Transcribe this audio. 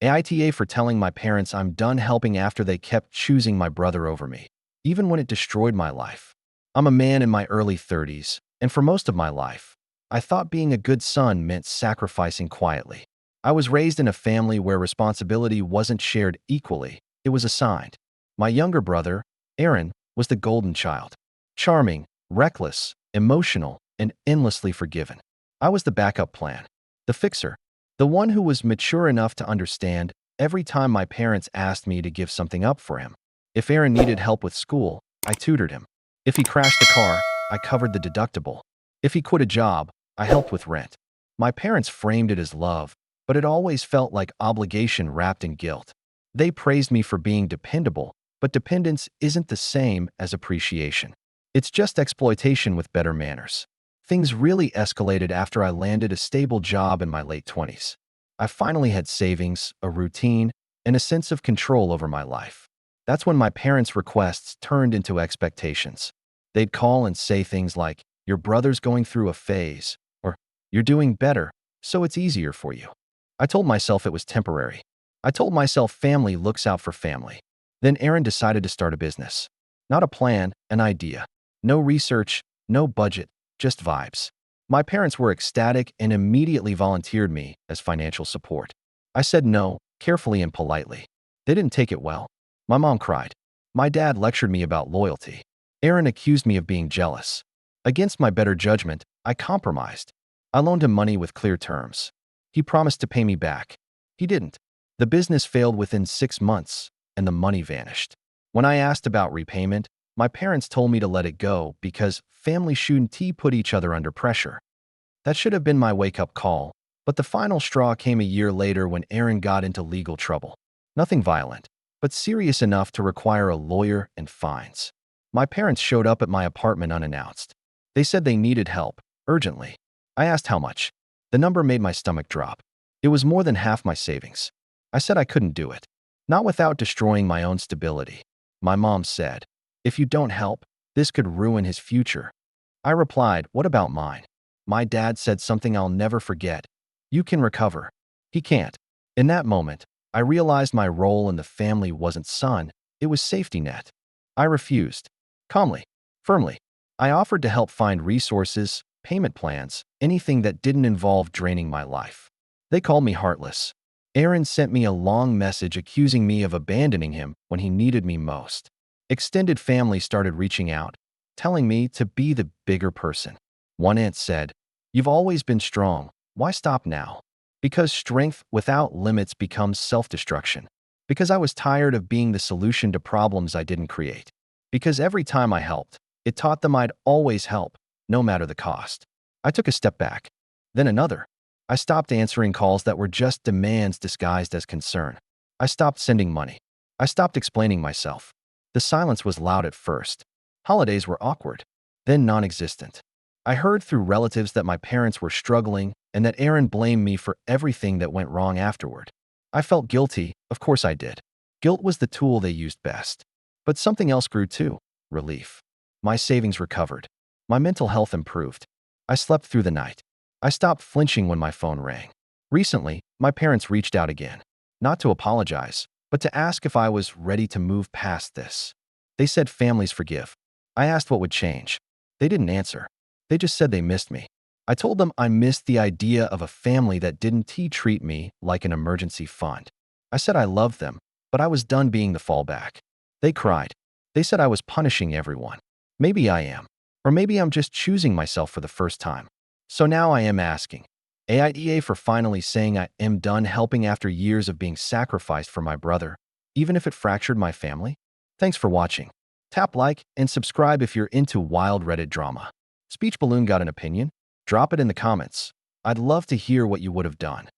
AITA for telling my parents I'm done helping after they kept choosing my brother over me, even when it destroyed my life. I'm a man in my early 30s, and for most of my life, I thought being a good son meant sacrificing quietly. I was raised in a family where responsibility wasn't shared equally, it was assigned. My younger brother, Aaron, was the golden child. Charming, reckless, emotional, and endlessly forgiven. I was the backup plan, the fixer, the one who was mature enough to understand every time my parents asked me to give something up for him. If Aaron needed help with school, I tutored him. If he crashed the car, I covered the deductible. If he quit a job, I helped with rent. My parents framed it as love, but it always felt like obligation wrapped in guilt. They praised me for being dependable, but dependence isn't the same as appreciation. It's just exploitation with better manners. Things really escalated after I landed a stable job in my late 20s. I finally had savings, a routine, and a sense of control over my life. That's when my parents' requests turned into expectations. They'd call and say things like, "Your brother's going through a phase," or "You're doing better, so it's easier for you." I told myself it was temporary. I told myself family looks out for family. Then Aaron decided to start a business. Not a plan, an idea. No research, no budget, just vibes. My parents were ecstatic and immediately volunteered me as financial support. I said no, carefully and politely. They didn't take it well. My mom cried. My dad lectured me about loyalty. Aaron accused me of being jealous. Against my better judgment, I compromised. I loaned him money with clear terms. He promised to pay me back. He didn't. The business failed within 6 months, and the money vanished. When I asked about repayment, my parents told me to let it go because family shouldn't put each other under pressure. That should have been my wake-up call, but the final straw came a year later when Aaron got into legal trouble. Nothing violent, but serious enough to require a lawyer and fines. My parents showed up at my apartment unannounced. They said they needed help, urgently. I asked how much. The number made my stomach drop. It was more than half my savings. I said I couldn't do it. Not without destroying my own stability. My mom said, "If you don't help, this could ruin his future." I replied, "What about mine?" My dad said something I'll never forget. "You can recover." He can't. In that moment, I realized my role in the family wasn't son, it was safety net. I refused. Calmly, firmly. I offered to help find resources, payment plans, anything that didn't involve draining my life. They called me heartless. Aaron sent me a long message accusing me of abandoning him when he needed me most. Extended family started reaching out, telling me to be the bigger person. One aunt said, "You've always been strong. Why stop now?" Because strength without limits becomes self-destruction. Because I was tired of being the solution to problems I didn't create. Because every time I helped, it taught them I'd always help, no matter the cost. I took a step back. Then another. I stopped answering calls that were just demands disguised as concern. I stopped sending money. I stopped explaining myself. The silence was loud at first. Holidays were awkward, then non-existent. I heard through relatives that my parents were struggling and that Aaron blamed me for everything that went wrong afterward. I felt guilty, of course I did. Guilt was the tool they used best. But something else grew too, relief. My savings recovered. My mental health improved. I slept through the night. I stopped flinching when my phone rang. Recently, my parents reached out again, not to apologize, but to ask if I was ready to move past this. They said families forgive. I asked what would change. They didn't answer. They just said they missed me. I told them I missed the idea of a family that didn't treat me like an emergency fund. I said I loved them, but I was done being the fallback. They cried. They said I was punishing everyone. Maybe I am. Or maybe I'm just choosing myself for the first time. So now I am asking AITA for finally saying I am done helping after years of being sacrificed for my brother, even if it fractured my family. Thanks for watching. Tap like and subscribe if you're into wild Reddit drama. Speech Balloon got an opinion? Drop it in the comments. I'd love to hear what you would have done.